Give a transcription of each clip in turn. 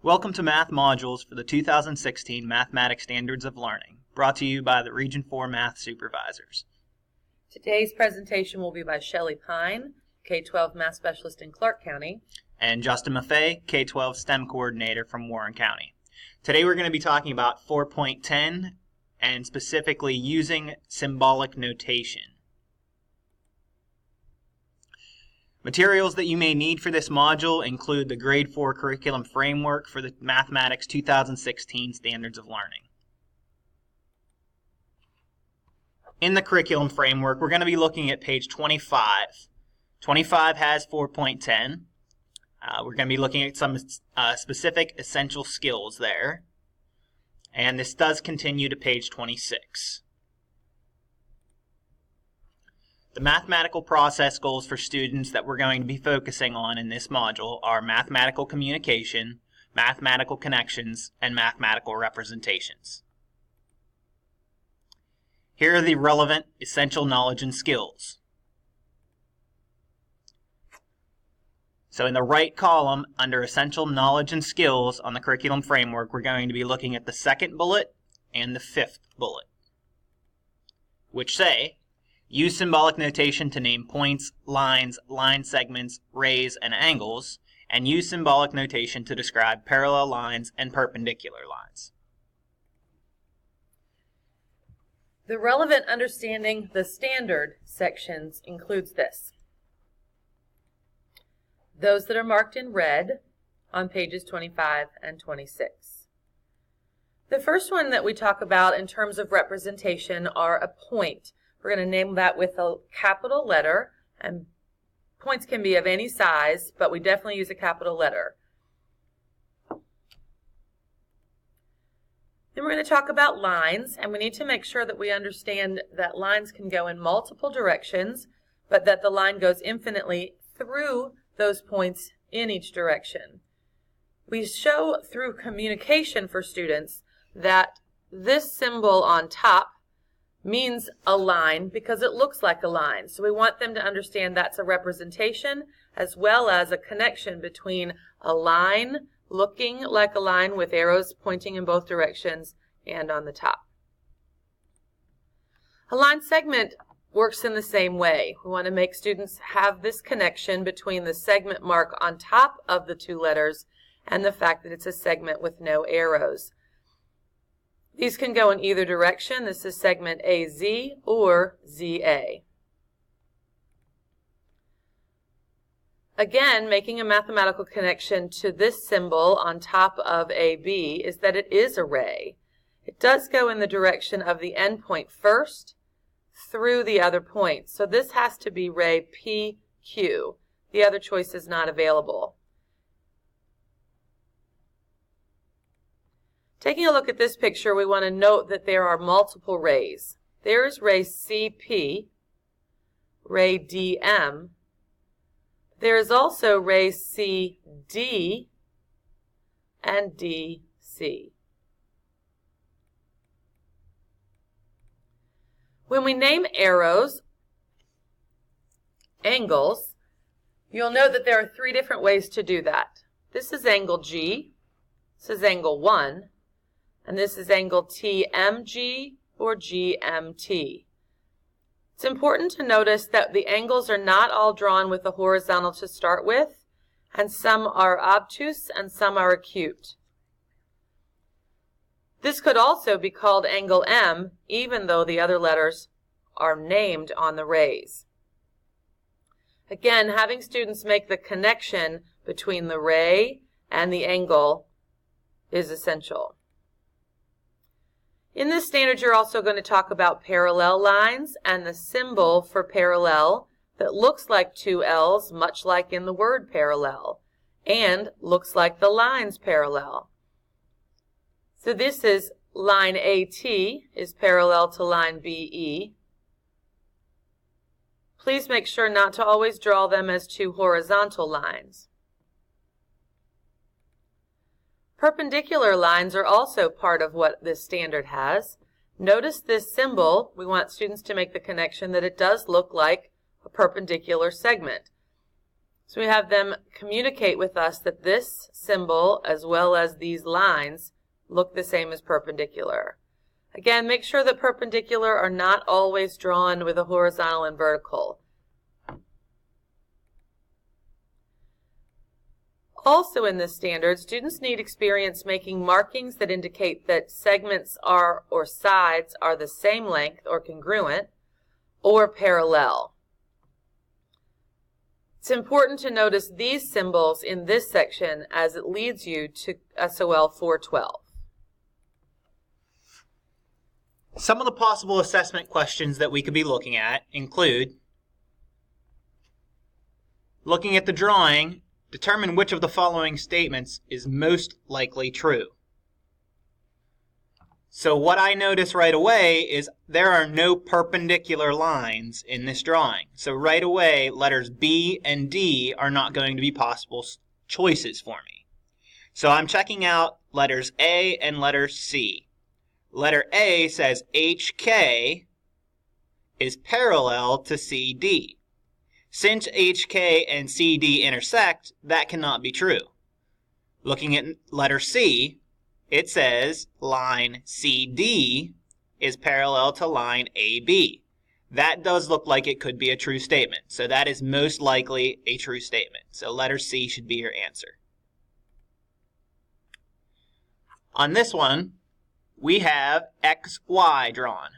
Welcome to Math Modules for the 2016 Mathematics Standards of Learning, brought to you by the Region 4 Math Supervisors. Today's presentation will be by Shelley Pine, K-12 Math Specialist in Clark County, and Justin Maffei, K-12 STEM Coordinator from Warren County. Today we're going to be talking about 4.10 and specifically using symbolic notation. Materials that you may need for this module include the Grade 4 Curriculum Framework for the Mathematics 2016 Standards of Learning. In the Curriculum Framework, we're going to be looking at page 25. 25 has 4.10. We're going to be looking at some specific essential skills there. And this does continue to page 26. The mathematical process goals for students that we're going to be focusing on in this module are mathematical communication, mathematical connections, and mathematical representations. Here are the relevant essential knowledge and skills. So in the right column, under essential knowledge and skills on the curriculum framework, we're going to be looking at the second bullet and the fifth bullet, which say, use symbolic notation to name points, lines, line segments, rays, and angles, and use symbolic notation to describe parallel lines and perpendicular lines. The relevant understanding the standard sections includes this. Those that are marked in red on pages 25 and 26. The first one that we talk about in terms of representation are a point. We're going to name that with a capital letter, and points can be of any size, but we definitely use a capital letter. Then we're going to talk about lines, and we need to make sure that we understand that lines can go in multiple directions, but that the line goes infinitely through those points in each direction. We show through communication for students that this symbol on top means a line because it looks like a line. So we want them to understand that's a representation as well as a connection between a line looking like a line with arrows pointing in both directions and on the top. A line segment works in the same way. We want to make students have this connection between the segment mark on top of the two letters and the fact that it's a segment with no arrows. These can go in either direction. This is segment AZ or ZA. Again, making a mathematical connection to this symbol on top of AB is that it is a ray. It does go in the direction of the endpoint first through the other points. So this has to be ray PQ. The other choice is not available. Taking a look at this picture, we want to note that there are multiple rays. There is ray CP, ray DM. There is also ray CD and DC. When we name arrows, angles, you'll note that there are three different ways to do that. This is angle G, this is angle 1, and this is angle TMG or GMT. It's important to notice that the angles are not all drawn with a horizontal to start with, and some are obtuse and some are acute. This could also be called angle M, even though the other letters are named on the rays. Again, having students make the connection between the ray and the angle is essential. In this standard, you're also going to talk about parallel lines and the symbol for parallel that looks like two L's, much like in the word parallel, and looks like the lines parallel. So this is line AT is parallel to line BE. Please make sure not to always draw them as two horizontal lines. Perpendicular lines are also part of what this standard has. Notice this symbol. We want students to make the connection that it does look like a perpendicular segment. So we have them communicate with us that this symbol, as well as these lines, look the same as perpendicular. Again, make sure that perpendicular are not always drawn with a horizontal and vertical. Also in this standard, students need experience making markings that indicate that segments are or sides are the same length or congruent or parallel. It's important to notice these symbols in this section as it leads you to SOL 412. Some of the possible assessment questions that we could be looking at include looking at the drawing, determine which of the following statements is most likely true. So what I notice right away is there are no perpendicular lines in this drawing. So right away, letters B and D are not going to be possible choices for me. So I'm checking out letters A and letter C. Letter A says HK is parallel to CD. Since HK and CD intersect, that cannot be true. Looking at letter C, it says line CD is parallel to line AB. That does look like it could be a true statement. So that is most likely a true statement. So letter C should be your answer. On this one, we have XY drawn.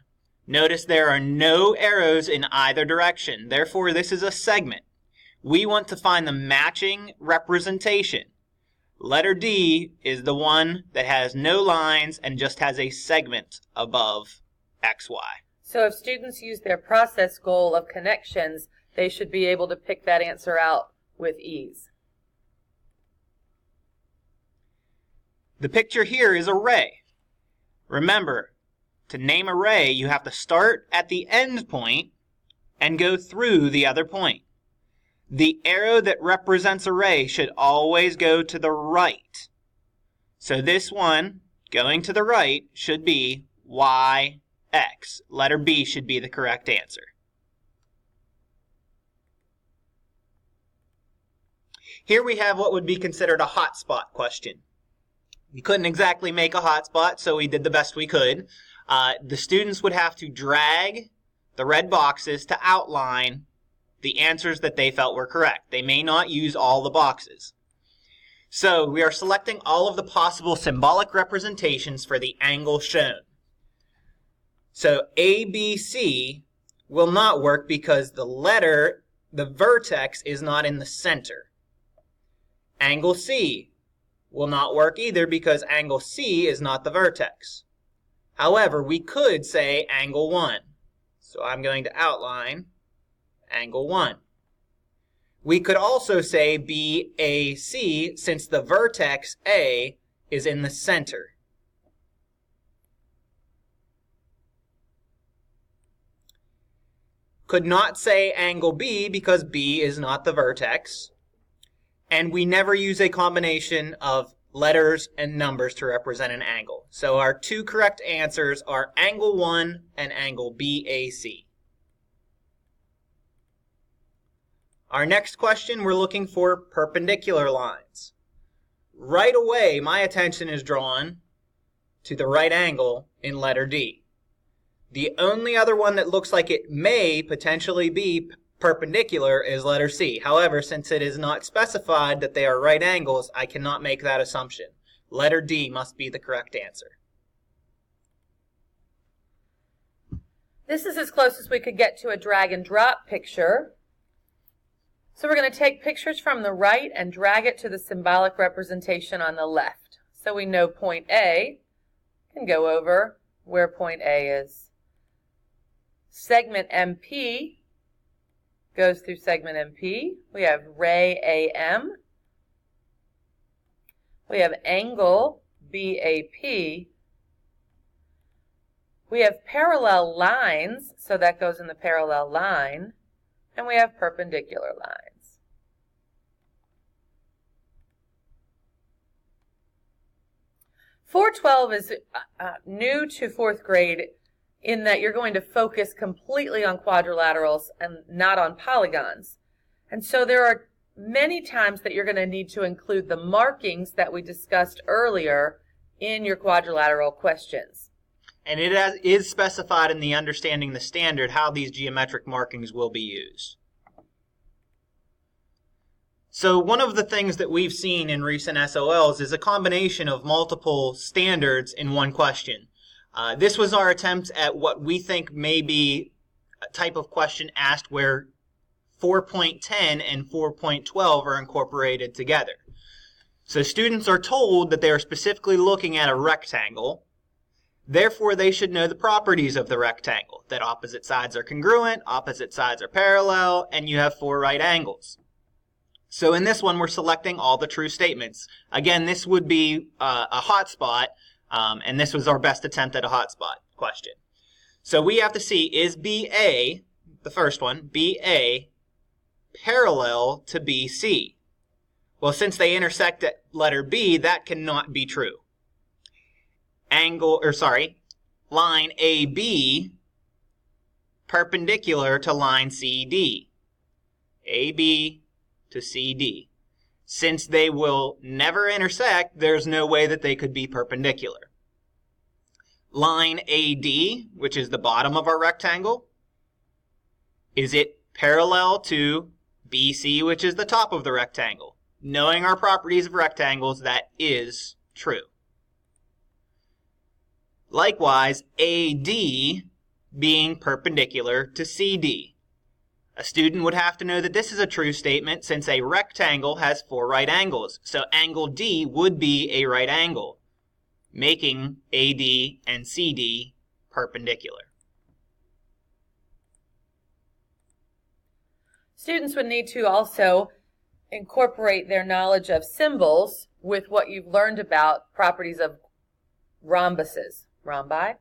Notice there are no arrows in either direction. Therefore, this is a segment. We want to find the matching representation. Letter D is the one that has no lines and just has a segment above XY. So if students use their process goal of connections, they should be able to pick that answer out with ease. The picture here is a ray. Remember, to name a ray, you have to start at the end point and go through the other point. The arrow that represents a ray should always go to the right. So this one, going to the right, should be YX. Letter B should be the correct answer. Here we have what would be considered a hotspot question. We couldn't exactly make a hotspot, so we did the best we could. The students would have to drag the red boxes to outline the answers that they felt were correct. They may not use all the boxes. So we are selecting all of the possible symbolic representations for the angle shown. So ABC will not work because the vertex is not in the center. Angle C will not work either because angle C is not the vertex. However, we could say angle 1. So I'm going to outline angle 1. We could also say BAC since the vertex A is in the center. Could not say angle B because B is not the vertex. And we never use a combination of letters and numbers to represent an angle. So our two correct answers are angle 1 and angle BAC. Our next question, we're looking for perpendicular lines. Right away, my attention is drawn to the right angle in letter D. The only other one that looks like it may potentially be perpendicular is letter C. However, since it is not specified that they are right angles, I cannot make that assumption. Letter D must be the correct answer. This is as close as we could get to a drag and drop picture. So we're going to take pictures from the right and drag it to the symbolic representation on the left. So we know point A can go over where point A is. Segment MP goes through segment MP. We have ray AM. We have angle BAP. We have parallel lines, so that goes in the parallel line. And we have perpendicular lines. .412 is new to 4th grade in that you're going to focus completely on quadrilaterals and not on polygons. And so there are many times that you're going to need to include the markings that we discussed earlier in your quadrilateral questions. And it is specified in the Understanding the Standard how these geometric markings will be used. So one of the things that we've seen in recent SOLs is a combination of multiple standards in one question. This was our attempt at what we think may be a type of question asked where 4.10 and 4.12 are incorporated together. So students are told that they are specifically looking at a rectangle. Therefore, they should know the properties of the rectangle, that opposite sides are congruent, opposite sides are parallel, and you have 4 right angles. So in this one, we're selecting all the true statements. Again, this would be a hotspot, and this was our best attempt at a hotspot question. So we have to see, is BA, the first one, BA parallel to BC? Well, since they intersect at letter B, that cannot be true. Line AB perpendicular to line CD. AB to CD. Since they will never intersect, there's no way that they could be perpendicular. Line AD, which is the bottom of our rectangle, is it parallel to BC, which is the top of the rectangle? Knowing our properties of rectangles, that is true. Likewise, AD being perpendicular to CD. A student would have to know that this is a true statement since a rectangle has 4 right angles. So angle D would be a right angle, making AD and CD perpendicular. Students would need to also incorporate their knowledge of symbols with what you've learned about properties of rhombuses. Rhombi.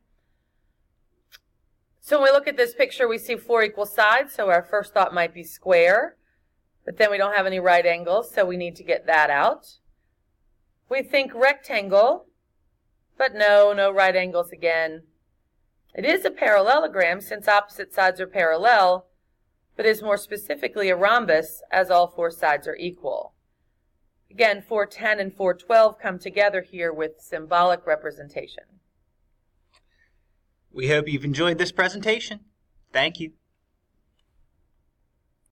So when we look at this picture, we see 4 equal sides, so our first thought might be square, but then we don't have any right angles, so we need to get that out. We think rectangle, but no right angles again. It is a parallelogram since opposite sides are parallel, but is more specifically a rhombus as all 4 sides are equal. Again, 410 and 412 come together here with symbolic representation. We hope you've enjoyed this presentation. Thank you.